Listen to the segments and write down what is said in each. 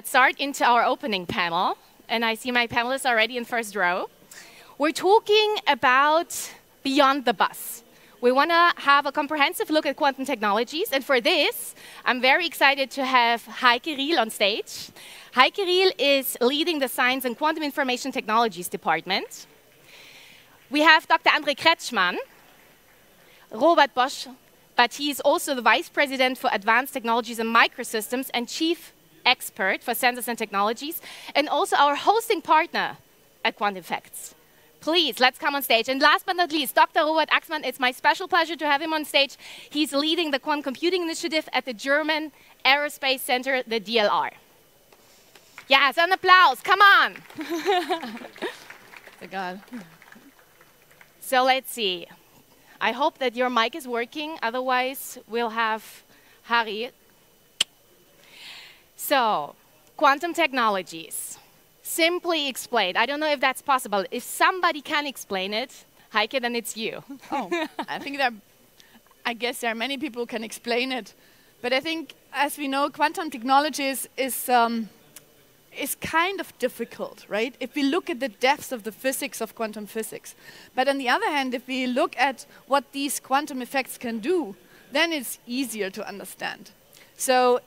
let's start into our opening panel. And I see my panelists already in first row. We're talking about beyond the bus. We want to have a comprehensive look at quantum technologies. And for this, I'm very excited to have Heike Riel on stage. Heike Riel is leading the Science and Quantum Information Technologies department. We have Dr. André Kretschmann, Robert Bosch, but he is also the Vice President for Advanced Technologies and Microsystems and Chief Expert for Sensors and Technologies, and also our hosting partner at Quantum Facts. Please, let's come on stage. And last but not least, Dr. Robert Axmann, it's my special pleasure to have him on stage. He's leading the Quantum Computing Initiative at the German Aerospace Center, the DLR. Yes, an applause, come on. So let's see. I hope that your mic is working, otherwise we'll have Harry. So, quantum technologies. Simply explained. I don't know if that's possible. If somebody can explain it, Heike, then it's you. Oh, I guess there are many people who can explain it. But I think, as we know, quantum technologies is kind of difficult, right? If we look at the depths of the physics of quantum physics. But on the other hand, if we look at what these quantum effects can do, then it's easier to understand. So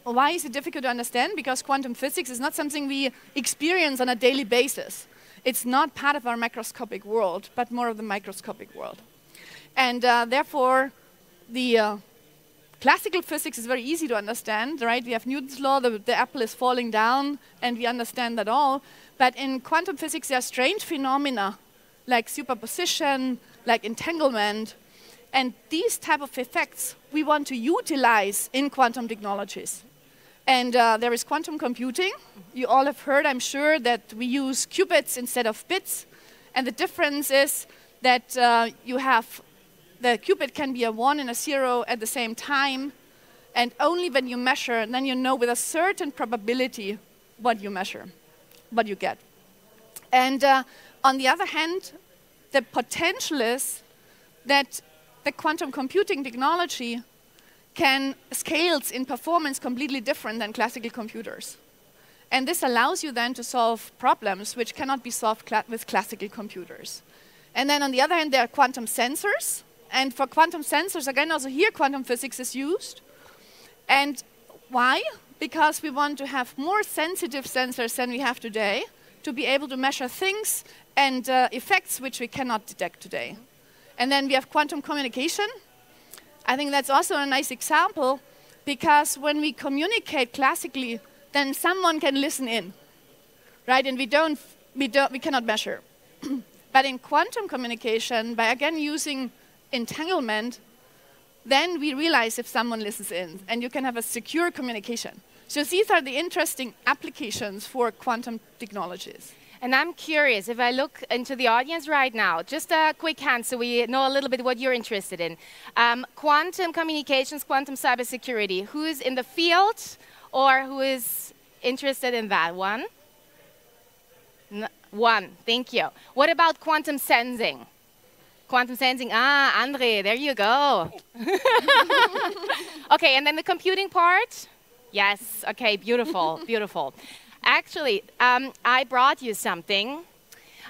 why is it difficult to understand? Because quantum physics is not something we experience on a daily basis. It's not part of our macroscopic world, but more of the microscopic world. And therefore, the classical physics is very easy to understand, right? We have Newton's law, the apple is falling down, and we understand that all. But in quantum physics, there are strange phenomena, like superposition, like entanglement. And these type of effects we want to utilize in quantum technologies. And there is quantum computing. You all have heard, I'm sure, that we use qubits instead of bits. And the difference is that you have the qubit can be a 1 and a 0 at the same time. And only when you measure, then you know with a certain probability what you measure, what you get. And on the other hand, the potential is that the quantum computing technology can scales in performance completely different than classical computers. And this allows you then to solve problems which cannot be solved with classical computers. And then on the other hand, there are quantum sensors. And for quantum sensors, again, also here quantum physics is used. And why? Because we want to have more sensitive sensors than we have today to be able to measure things and effects which we cannot detect today. And then we have quantum communication. I think that's also a nice example, because when we communicate classically, then someone can listen in, right? And we cannot measure. But in quantum communication, by again using entanglement, then we realize if someone listens in, and you can have a secure communication. So these are the interesting applications for quantum technologies. And I'm curious, if I look into the audience right now, just a quick hand so we know a little bit what you're interested in. Quantum communications, quantum cybersecurity. Who is in the field or who is interested in that one? One, thank you. What about quantum sensing? Quantum sensing, Andre, there you go. Okay, and then the computing part? Yes, okay, beautiful, beautiful. Actually, I brought you something.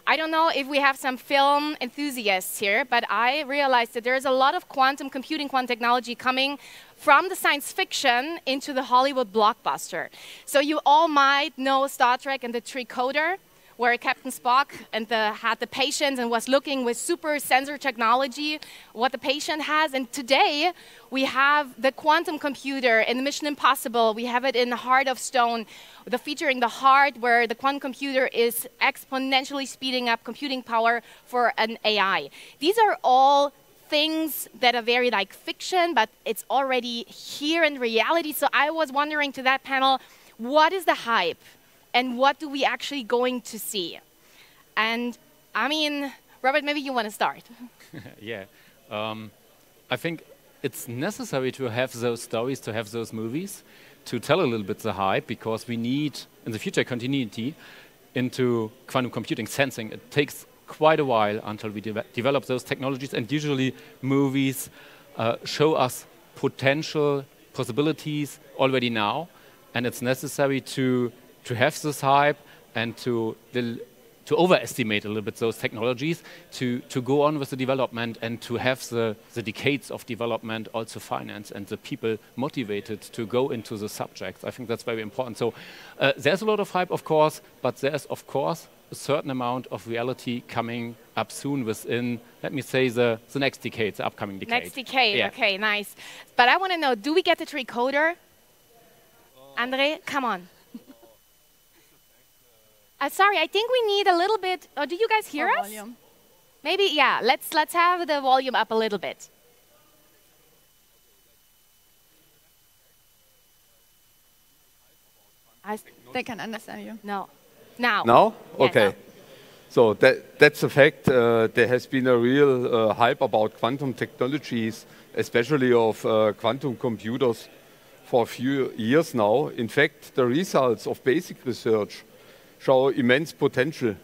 I don't know if we have some film enthusiasts here, but I realized that there's a lot of quantum computing, quantum technology coming from the science fiction into the Hollywood blockbuster. So you all might know Star Trek and the tricorder, where Captain Spock had the patient and was looking with super sensor technology what the patient has. And today we have the quantum computer in the Mission Impossible. We have it in the Heart of Stone, the feature in the heart where the quantum computer is exponentially speeding up computing power for an AI. These are all things that are very like fiction, but it's already here in reality. So I was wondering to that panel, what is the hype? And what do we actually going to see? And I mean, Robert, maybe you want to start. Yeah, I think it's necessary to have those stories, to have those movies, to tell a little bit the hype, because we need, in the future, continuity into quantum computing sensing. It takes quite a while until we develop those technologies, and usually movies show us potential possibilities already now. and it's necessary to have this hype and to overestimate a little bit those technologies, to go on with the development and to have the decades of development also financed and the people motivated to go into the subjects. I think that's very important. So there's a lot of hype, of course, but there's, of course, a certain amount of reality coming up soon within, let me say, the next decade, the upcoming decade. Next decade, yeah. Okay, nice. But I want to know, do we get the tricoder? Andre, come on. Sorry, I think we need a little bit. Oh, do you guys hear us? Volume. Maybe, yeah. Let's have the volume up a little bit. They can understand you. No. Now. Now? Yeah, Okay. now. So that's a fact. There has been a real hype about quantum technologies, especially of quantum computers, for a few years now. In fact, the results of basic research show immense potential.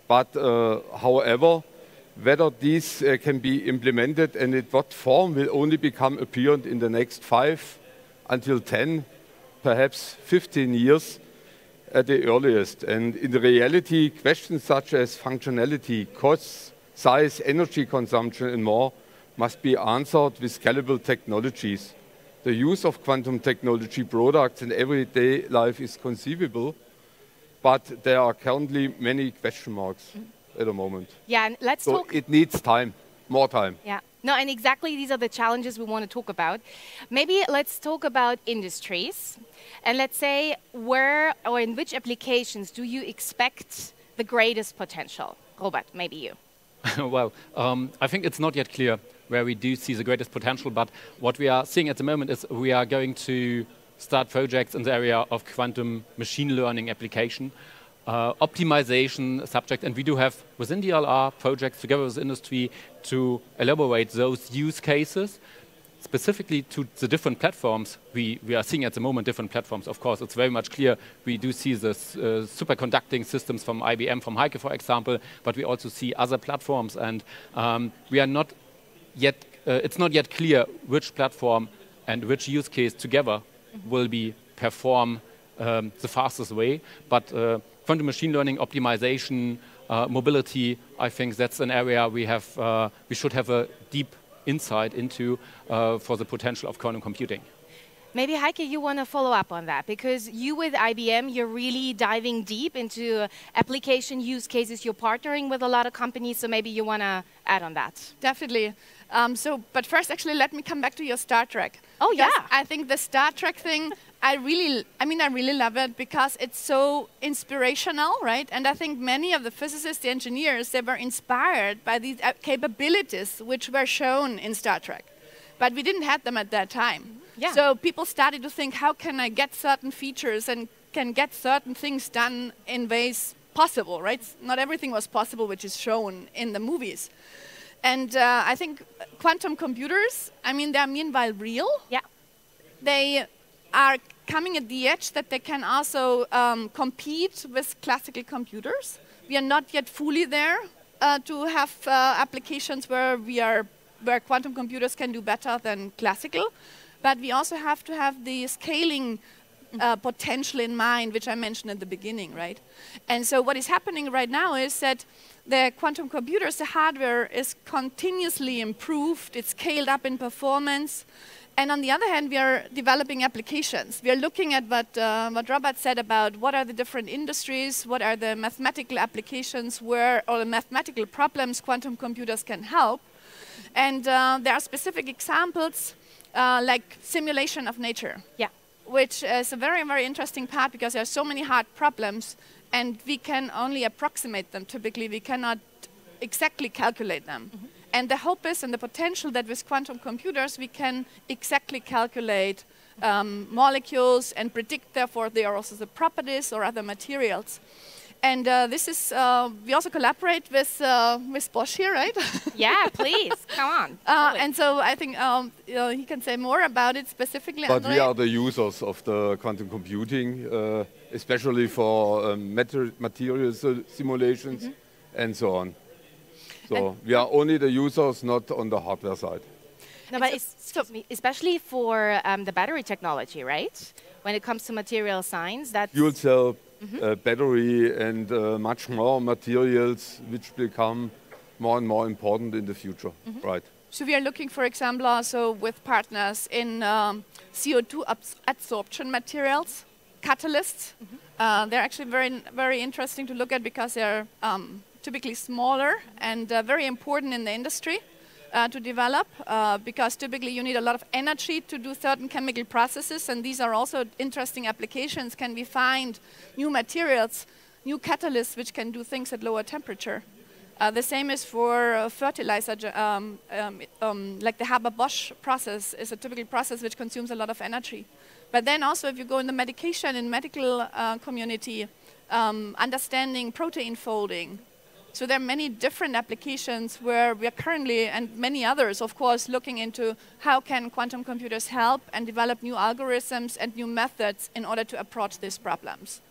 But however, whether these can be implemented and in what form will only become apparent in the next 5 until 10, perhaps 15 years at the earliest. And in the reality, questions such as functionality, costs, size, energy consumption and more must be answered with scalable technologies. The use of quantum technology products in everyday life is conceivable, but there are currently many question marks at the moment. Yeah, and let's So talk. it needs time, more time. Yeah. No, and exactly these are the challenges we want to talk about. Maybe let's talk about industries. And let's say where or in which applications do you expect the greatest potential? Robert, maybe you. Well, I think it's not yet clear where we do see the greatest potential, but what we are seeing at the moment is we are going to start projects in the area of quantum machine learning application, optimization subject, and we do have within DLR projects together with industry to elaborate those use cases specifically to the different platforms we are seeing at the moment, different platforms. Of course, it's very much clear we do see the superconducting systems from IBM, from Heike, for example, but we also see other platforms, and we are not yet, it's not yet clear which platform and which use case together will be perform the fastest way, but quantum machine learning, optimization, mobility, I think that's an area we should have a deep insight into for the potential of quantum computing. Maybe Heike, you want to follow up on that, because you with IBM, you're really diving deep into application use cases. You're partnering with a lot of companies, so maybe you want to add on that. Definitely. But first, actually, let me come back to your Star Trek. Oh, yeah. I think the Star Trek thing, I really love it because it's so inspirational, right? And I think many of the physicists, the engineers, they were inspired by these capabilities which were shown in Star Trek. But we didn't have them at that time. Yeah. So people started to think, how can I get certain features and can get certain things done in ways possible, right? Not everything was possible which is shown in the movies. And I think quantum computers, they are meanwhile real. Yeah. They are coming at the edge that they can also compete with classical computers. We are not yet fully there to have applications where quantum computers can do better than classical. But we also have to have the scaling potential in mind, which I mentioned at the beginning, right? And so what is happening right now is that the quantum computers, the hardware is continuously improved, it's scaled up in performance. And on the other hand, we are developing applications. We are looking at what Robert said about what are the different industries, what are the mathematical applications or the mathematical problems quantum computers can help. And there are specific examples like simulation of nature. Yeah. Which is a very, very interesting part because there are so many hard problems and we can only approximate them. Typically, we cannot exactly calculate them. Mm-hmm. And the hope is and the potential that with quantum computers, we can exactly calculate molecules and predict, therefore, they are also the properties or other materials. And this is, we also collaborate with Bosch here, right? Yeah, please, come on. And so I think he can say more about it specifically. But we are the users of the quantum computing, especially for material simulations and so on. So we are only the users, not on the hardware side. No, but excuse me, especially for the battery technology, right? when it comes to material science. That's Fuel cell, battery, and much more materials which become more and more important in the future. Right. So we are looking, for example, also with partners in CO2 absorption materials, catalysts. They're actually very interesting to look at because they're typically smaller and very important in the industry to develop because typically you need a lot of energy to do certain chemical processes, and these are also interesting applications. Can we find new materials, new catalysts which can do things at lower temperature? The same is for fertilizer, like the Haber-Bosch process is a typical process which consumes a lot of energy. But then also if you go in the medication and medical community, understanding protein folding. So there are many different applications where we are currently, and many others, of course, looking into how can quantum computers help and develop new algorithms and new methods in order to approach these problems.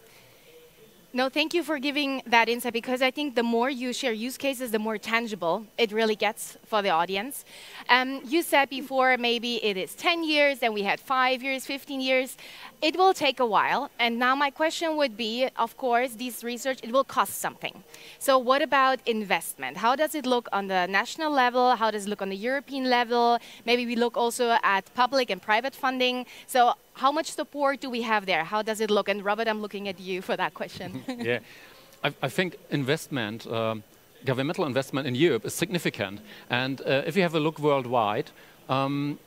No, thank you for giving that insight, because I think the more you share use cases, the more tangible it really gets for the audience. You said before maybe it is 10 years, then we had 5 years, 15 years. It will take a while. And now my question would be, of course, this research, it will cost something. So what about investment? How does it look on the national level? How does it look on the European level? Maybe we look also at public and private funding. So how much support do we have there? How does it look? And Robert, I'm looking at you for that question. Yeah, I think investment, governmental investment in Europe is significant. And if you have a look worldwide,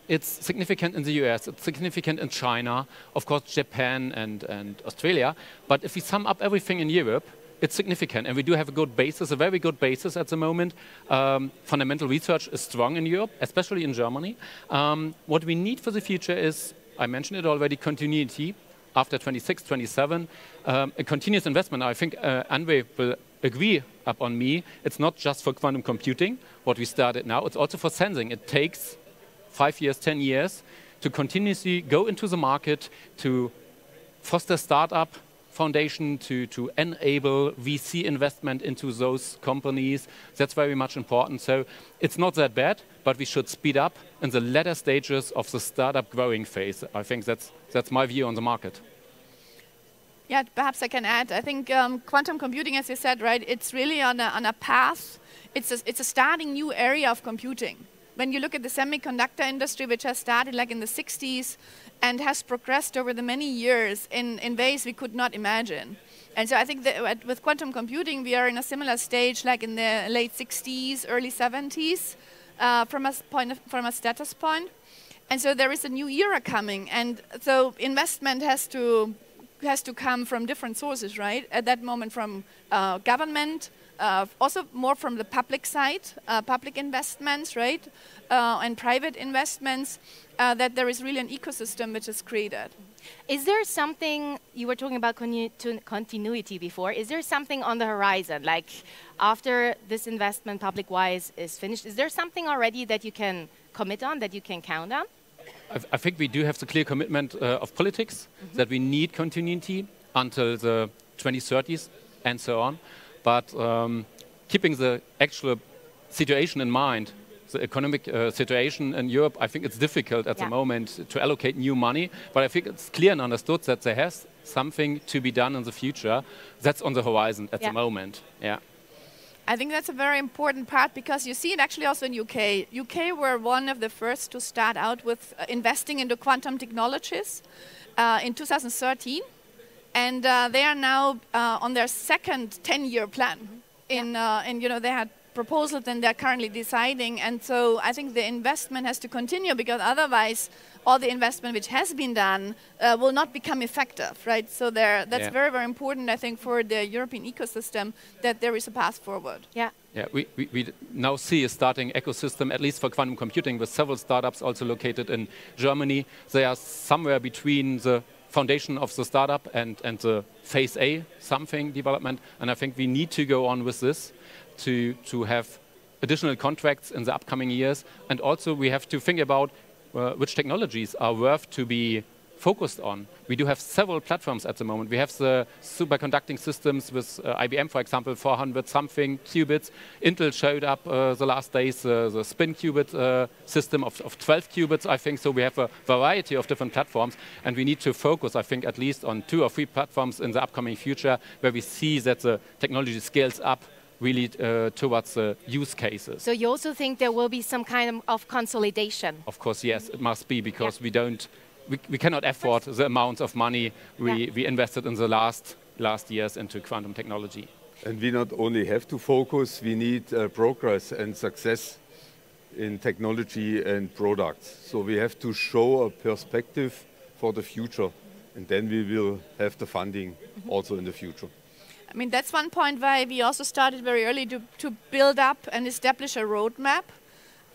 it's significant in the US, it's significant in China, of course Japan and Australia. But if we sum up everything in Europe, it's significant. And we do have a good basis, a very good basis at the moment. Fundamental research is strong in Europe, especially in Germany. What we need for the future is, I mentioned it already, continuity after 26, 27, a continuous investment. I think Anwe will agree upon me. It's not just for quantum computing, what we started now. It's also for sensing. It takes 5 years, 10 years to continuously go into the market, to foster startup foundation, to enable VC investment into those companies. That's very much important. So it's not that bad, but we should speed up in the latter stages of the startup growing phase. I think that's my view on the market. Yeah, perhaps I can add. I think quantum computing, as you said, right, it's really on a path. It's a starting new area of computing. When you look at the semiconductor industry, which has started like in the 60s and has progressed over the many years in ways we could not imagine. And so I think that with quantum computing, we are in a similar stage like in the late 60s, early 70s, from a status point. And so there is a new era coming. And so investment has to come from different sources, right? At that moment from government, also more from the public side, public investments, right? And private investments, that there is really an ecosystem which is created. Is there something, you were talking about continuity before, is there something on the horizon, like after this investment public-wise is finished, is there something already that you can commit on, that you can count on? I think we do have the clear commitment of politics that we need continuity until the 2030s and so on. But keeping the actual situation in mind, the economic situation in Europe, I think it's difficult at the moment to allocate new money. But I think it's clear and understood that there has something to be done in the future. That's on the horizon at the moment. Yeah. I think that's a very important part because you see it actually also in UK. UK were one of the first to start out with investing into quantum technologies in 2013. And they are now on their second 10-year plan. And you know, they had proposals and they're currently deciding. And so I think the investment has to continue because otherwise all the investment which has been done will not become effective, right? So that's very, very important, I think, for the European ecosystem that there is a path forward. Yeah. Yeah, we now see a starting ecosystem, at least for quantum computing, with several startups also located in Germany. They are somewhere between the foundation of the startup and the phase A something development. And I think we need to go on with this to have additional contracts in the upcoming years. And also we have to think about which technologies are worth to be focused on. We do have several platforms at the moment. We have the superconducting systems with IBM, for example, 400-something qubits. Intel showed up the last days the spin qubit system of 12 qubits, I think. So we have a variety of different platforms, and we need to focus, I think, at least on 2 or 3 platforms in the upcoming future where we see that the technology scales up really towards use cases. So you also think there will be some kind of consolidation? Of course, yes, it must be, because we cannot afford the amounts of money we invested in the last years into quantum technology. And we not only have to focus, we need progress and success in technology and products. So we have to show a perspective for the future, and then we will have the funding also in the future. I mean, that's one point why we also started very early to build up and establish a roadmap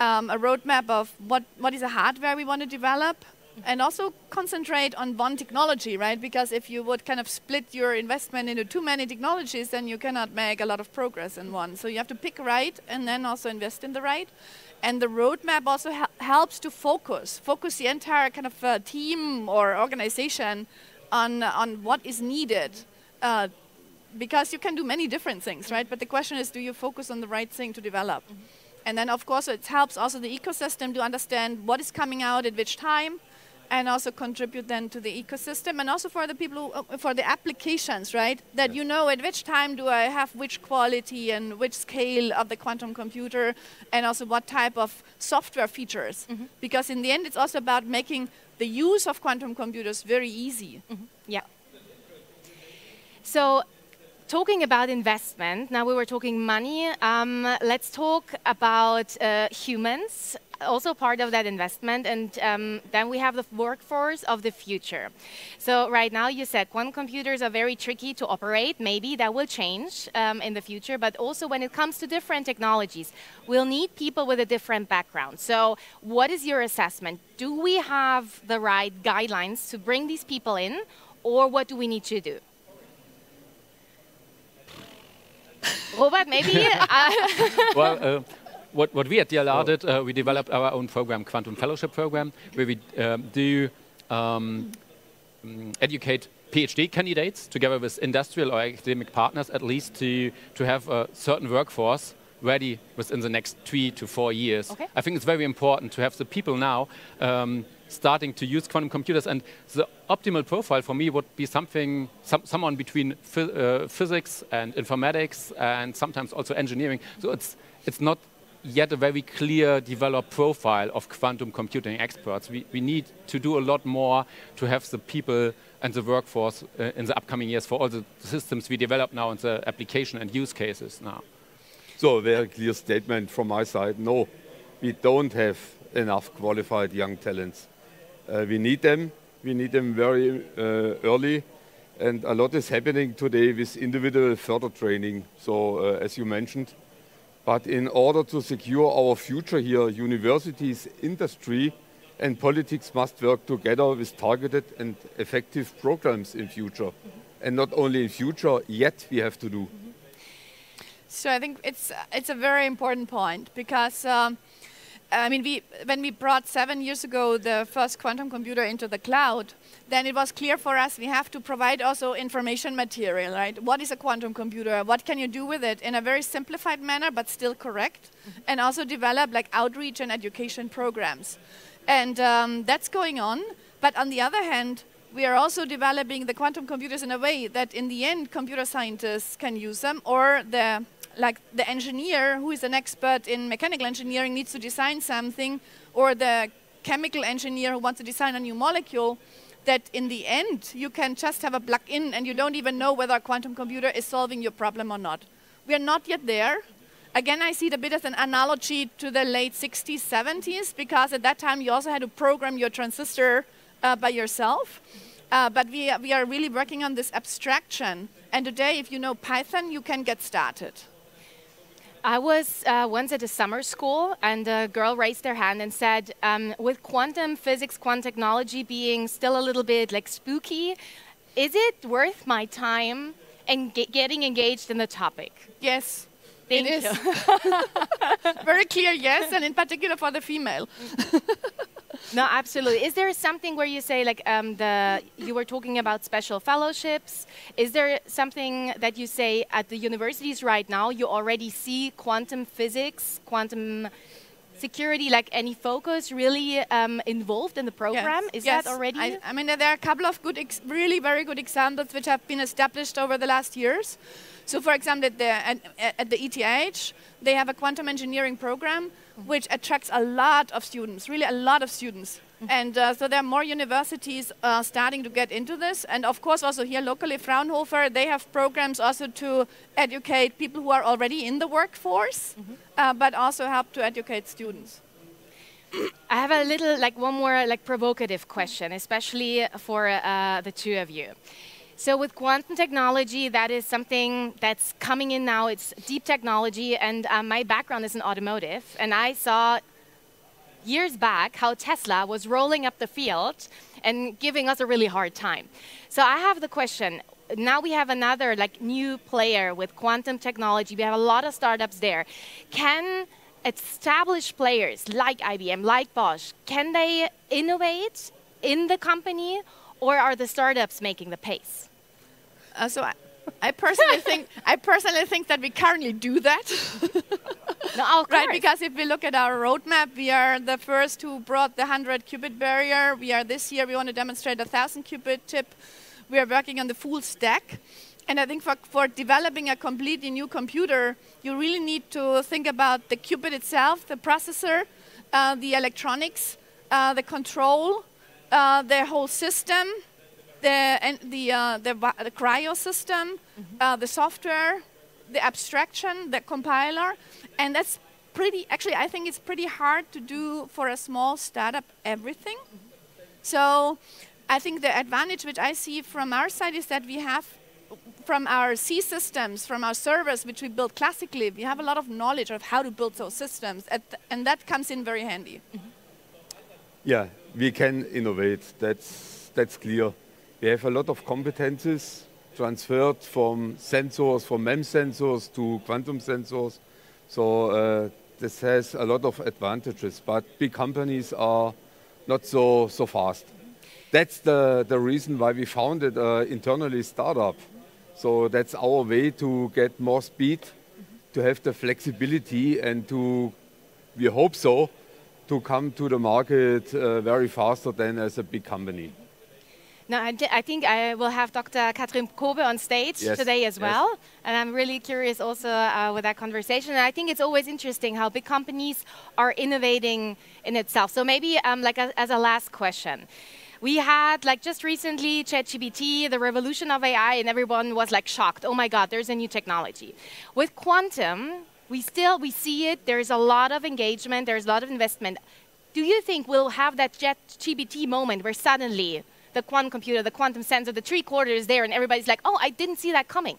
of what is the hardware we want to develop, and also concentrate on one technology, right? Because if you would kind of split your investment into too many technologies, then you cannot make a lot of progress in one. So you have to pick right and then also invest in the right. And the roadmap also helps to focus the entire kind of team or organization on what is needed. Because you can do many different things, right? But the question is, do you focus on the right thing to develop? And then, of course, it helps also the ecosystem to understand what is coming out at which time, and also contribute then to the ecosystem, and also for the people, for the applications, right? That you know at which time do I have which quality and which scale of the quantum computer, and also what type of software features. Because in the end, it's also about making the use of quantum computers very easy. Yeah. So, talking about investment, now we were talking money, let's talk about humans, also part of that investment, and then we have the workforce of the future. So right now you said quantum computers are very tricky to operate, maybe that will change in the future, but also when it comes to different technologies, we'll need people with a different background. So what is your assessment? Do we have the right guidelines to bring these people in, or what do we need to do? Robert, maybe? Well, what we at DLR did, we developed our own program, Quantum Fellowship Program, where we do educate PhD candidates together with industrial or academic partners, at least to have a certain workforce ready within the next 3 to 4 years. Okay. I think it's very important to have the people now starting to use quantum computers, and the optimal profile for me would be someone between physics and informatics, and sometimes also engineering. So it's not yet a very clear developed profile of quantum computing experts. We need to do a lot more to have the people and the workforce in the upcoming years for all the systems we develop now and the application and use cases now. So a very clear statement from my side. No, we don't have enough qualified young talents. We need them very early, and a lot is happening today with individual further training, so as you mentioned. But in order to secure our future here, universities, industry and politics must work together with targeted and effective programs in future. And not only in future, yet we have to do. So I think it's a very important point, because I mean, when we brought 7 years ago the first quantum computer into the cloud, then it was clear for us we have to provide also information material, right? What is a quantum computer? What can you do with it in a very simplified manner, but still correct? And also develop like outreach and education programs. And that's going on. But on the other hand, we are also developing the quantum computers in a way that in the end computer scientists can use them, or the engineer who is an expert in mechanical engineering needs to design something, or the chemical engineer who wants to design a new molecule, that in the end you can just have a plug-in and you don't even know whether a quantum computer is solving your problem or not. We are not yet there. Again, I see it a bit as an analogy to the late 60s, 70s, because at that time you also had to program your transistor by yourself. But we are really working on this abstraction. And today, if you know Python, you can get started. I was once at a summer school, and a girl raised their hand and said, with quantum physics, quantum technology being still a little bit like spooky, is it worth my time and getting engaged in the topic? Yes. Thank you. Very clear yes, and in particular for the female. No, absolutely. Is there something where you say, like, you were talking about special fellowships? Is there something that you say at the universities right now, you already see quantum physics, quantum security, like any focus really involved in the program? Yes. Is Yes. that already? I mean, there are a couple of good, really very good examples which have been established over the last years. So, for example, at the ETH, they have a quantum engineering program which attracts a lot of students, really a lot of students. And so there are more universities starting to get into this. And of course, also here locally, Fraunhofer, they have programs also to educate people who are already in the workforce, but also help to educate students. I have a little, like, one more, like, provocative question, especially for the two of you. So with quantum technology, that is something that's coming in now. It's deep technology, and my background is in automotive, and I saw years back how Tesla was rolling up the field and giving us a really hard time. So I have the question. Now we have another, like, new player with quantum technology. We have a lot of startups there. Can established players like IBM, like Bosch, can they innovate in the company, or are the startups making the pace? So I personally think that we currently do that. No, of course. Right, because if we look at our roadmap, we are the first who brought the 100-qubit barrier. This year, we want to demonstrate a 1,000-qubit chip. We are working on the full stack. And I think for developing a completely new computer, you really need to think about the qubit itself, the processor, the electronics, the control, the whole system, the cryo system, the software, the abstraction, the compiler. And that's actually, I think it's pretty hard to do for a small startup everything. So I think the advantage which I see from our side is that we have, from our C systems, from our servers, which we built classically, we have a lot of knowledge of how to build those systems, and that comes in very handy. Yeah, we can innovate, that's clear. We have a lot of competences transferred from sensors, from MEMS sensors to quantum sensors. So this has a lot of advantages, but big companies are not so fast. That's the reason why we founded an internally startup. So that's our way to get more speed, to have the flexibility, and we hope so, to come to the market very faster than as a big company. Now, I think I will have Dr. Katrin Kobe on stage today as well. And I'm really curious also with that conversation. And I think it's always interesting how big companies are innovating in itself. So maybe as a last question. We had, like, just recently, ChatGPT, the revolution of AI, and everyone was, like, shocked. Oh my God, there's a new technology. With quantum, we see it. There's a lot of engagement. There's a lot of investment. Do you think we'll have that ChatGPT moment where suddenly the quantum computer, the quantum sensor, the three-quarter is there, and everybody's like, oh, I didn't see that coming?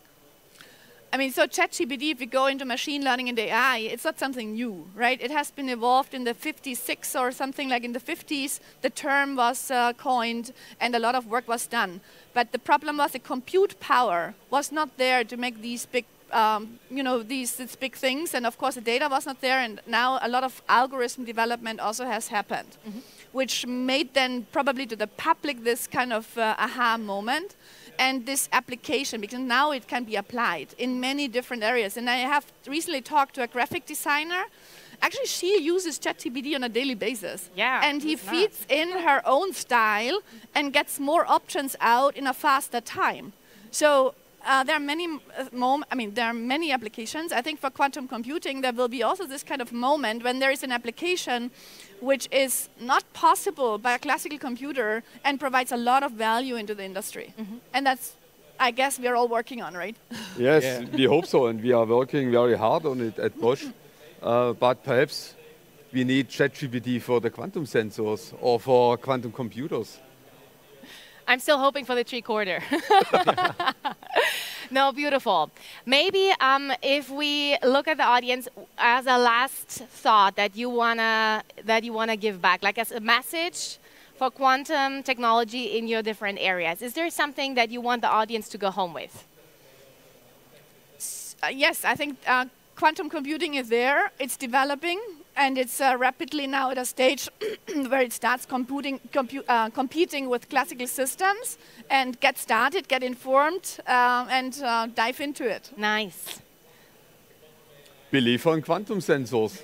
I mean, so ChatGPT, if we go into machine learning and AI, it's not something new, right? It has been evolved in the 56 or something, like in the 50s. The term was coined and a lot of work was done. But the problem was the compute power was not there to make these big, these big things. And of course, the data was not there. And now a lot of algorithm development also has happened, which made then probably to the public this kind of aha moment. And this application, because now it can be applied in many different areas. And I have recently talked to a graphic designer. Actually, she uses ChatGPT on a daily basis. Yeah, and he feeds in her own style and gets more options out in a faster time. So there are many applications. I think for quantum computing, there will be also this kind of moment when there is an application which is not possible by a classical computer and provides a lot of value into the industry. And that's, I guess, we're all working on, right? Yes, we hope so, and we are working very hard on it at Bosch. But perhaps we need ChatGPT for the quantum sensors or for quantum computers. I'm still hoping for the three-quarter. No, beautiful. Maybe if we look at the audience as a last thought that you wanna give back, like as a message for quantum technology in your different areas. Is there something that you want the audience to go home with? Yes, I think quantum computing is there. It's developing. and it's rapidly now at a stage where it starts competing with classical systems, and get started, get informed, and dive into it. Nice. Believe in quantum sensors.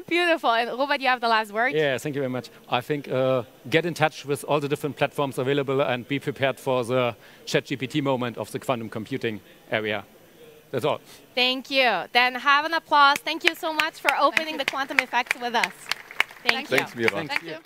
Beautiful. And Robert, you have the last word. Yeah, thank you very much. I think get in touch with all the different platforms available and be prepared for the ChatGPT moment of the quantum computing area. That's all. Thank you. Then have an applause. Thank you so much for opening the quantum effects with us. Thank you. Thanks, Mira. Thanks. Thank you.